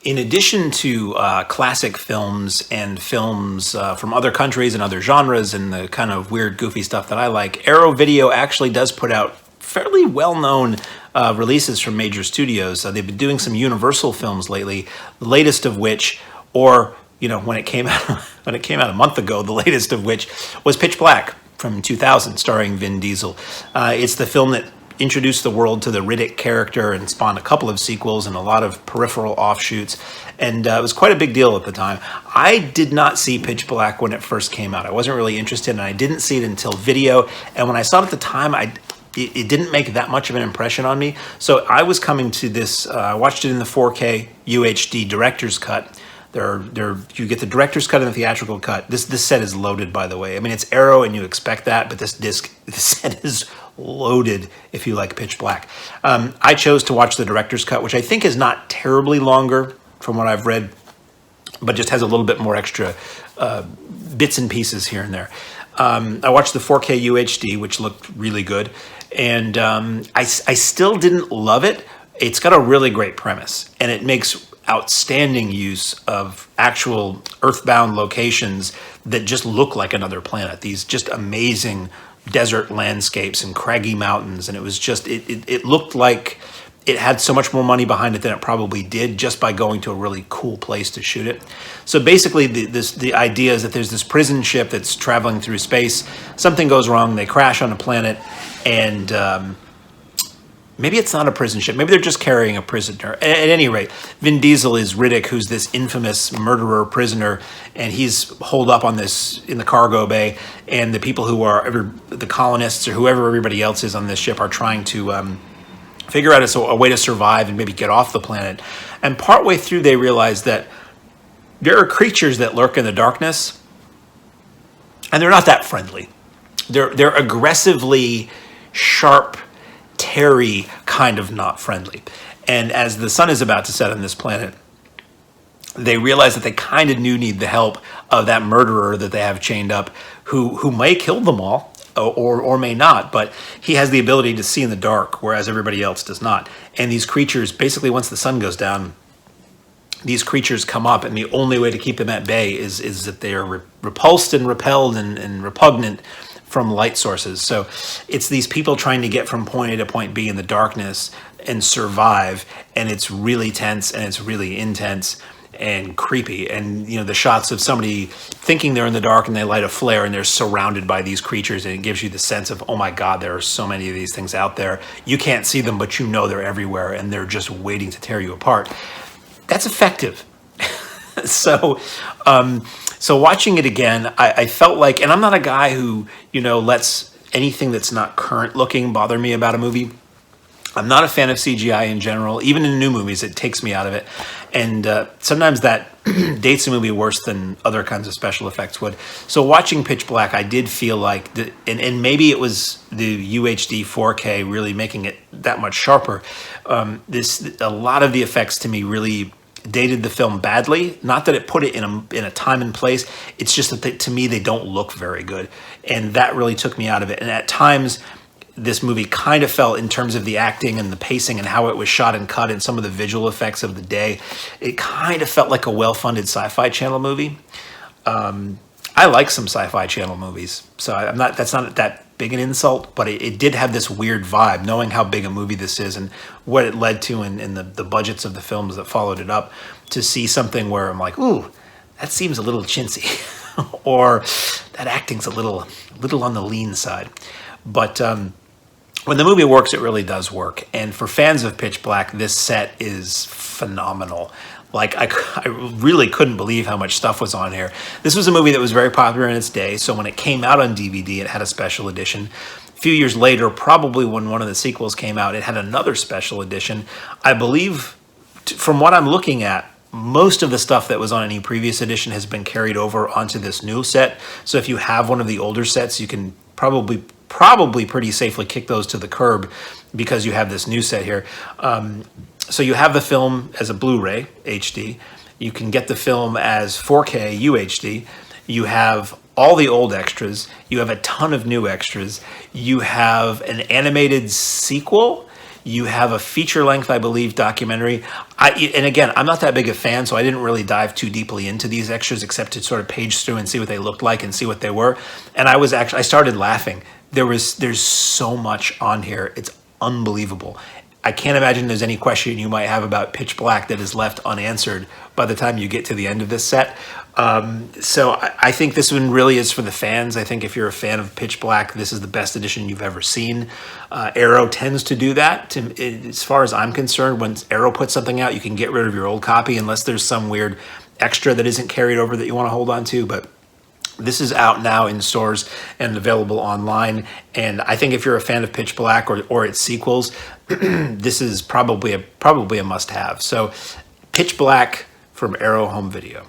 In addition to classic films and films from other countries and other genres and the kind of weird, goofy stuff that I like, Arrow Video actually does put out fairly well-known releases from major studios. They've been doing some Universal films lately, the latest of which, or when it came out a month ago, the latest of which was Pitch Black from 2000, starring Vin Diesel. It's the film that introduced the world to the Riddick character and spawned a couple of sequels and a lot of peripheral offshoots, and it was quite a big deal at the time. I did not see Pitch Black when it first came out. I wasn't really interested, and I didn't see it until video, and when I saw it at the time, it didn't make that much of an impression on me. So I was coming to this, I watched it in the 4K UHD director's cut. You get the director's cut and the theatrical cut. This set is loaded, by the way. I mean, it's Arrow, and you expect that, but this set is loaded if you like Pitch Black. I chose to watch the director's cut, which I think is not terribly longer from what I've read, but just has a little bit more extra bits and pieces here and there. I watched the 4K UHD, which looked really good, and I still didn't love it. It's got a really great premise, and it makes outstanding use of actual earthbound locations that just look like another planet. These just amazing desert landscapes and craggy mountains, and it was just it looked like it had so much more money behind it than it probably did just by going to a really cool place to shoot it. So basically the idea is that there's this prison ship that's traveling through space. Something goes wrong, they crash on a planet, and maybe it's not a prison ship. Maybe they're just carrying a prisoner. At any rate, Vin Diesel is Riddick, who's this infamous murderer prisoner, and he's holed up in the cargo bay, and the people who are the colonists or whoever everybody else is on this ship are trying to figure out a way to survive and maybe get off the planet. And partway through, they realize that there are creatures that lurk in the darkness, and they're not that friendly. They're aggressively sharp, Terry kind of not friendly. And as the sun is about to set on this planet, they realize that they kind of need the help of that murderer that they have chained up, who may kill them all or may not, but he has the ability to see in the dark, whereas everybody else does not. And these creatures, basically once the sun goes down, these creatures come up, and the only way to keep them at bay is that they are repulsed and repelled and repugnant from light sources. So it's these people trying to get from point A to point B in the darkness and survive, and it's really tense and it's really intense and creepy. And the shots of somebody thinking they're in the dark and they light a flare and they're surrounded by these creatures, and it gives you the sense of, oh my God, there are so many of these things out there. You can't see them, but they're everywhere, and they're just waiting to tear you apart. That's effective. So watching it again, I felt like, and I'm not a guy who, lets anything that's not current looking bother me about a movie. I'm not a fan of CGI in general. Even in new movies, it takes me out of it. And sometimes that dates a movie worse than other kinds of special effects would. So watching Pitch Black, I did feel like, and maybe it was the UHD 4K really making it that much sharper. A lot of the effects to me really dated the film badly. Not that it put it in a time and place. It's just that to me, they don't look very good. And that really took me out of it. And at times, this movie kind of felt, in terms of the acting and the pacing and how it was shot and cut and some of the visual effects of the day, it kind of felt like a well-funded Sci-Fi Channel movie. I like some Sci-Fi Channel movies, so that's not that big an insult, but it did have this weird vibe, knowing how big a movie this is and what it led to in the budgets of the films that followed it up, to see something where I'm like, ooh, that seems a little chintzy, or that acting's a little on the lean side. But when the movie works, it really does work. And for fans of Pitch Black, this set is phenomenal. Like, I really couldn't believe how much stuff was on here. This was a movie that was very popular in its day, so when it came out on DVD, it had a special edition. A few years later, probably when one of the sequels came out, it had another special edition. I believe, from what I'm looking at, most of the stuff that was on any previous edition has been carried over onto this new set. So if you have one of the older sets, you can probably pretty safely kick those to the curb, because you have this new set here. So you have the film as a Blu-ray HD. You can get the film as 4K UHD. You have all the old extras. You have a ton of new extras. You have an animated sequel. You have a feature-length, I believe, documentary. And again, I'm not that big a fan, so I didn't really dive too deeply into these extras except to sort of page through and see what they looked like and see what they were. And I started laughing. There's so much on here. It's unbelievable. I can't imagine there's any question you might have about Pitch Black that is left unanswered by the time you get to the end of this set. So I think this one really is for the fans. I think if you're a fan of Pitch Black, this is the best edition you've ever seen. Arrow tends to do that. As far as I'm concerned, when Arrow puts something out, you can get rid of your old copy unless there's some weird extra that isn't carried over that you want to hold on to. But this is out now in stores and available online. And I think if you're a fan of Pitch Black or its sequels, this is probably a must-have. So Pitch Black from Arrow Home Video.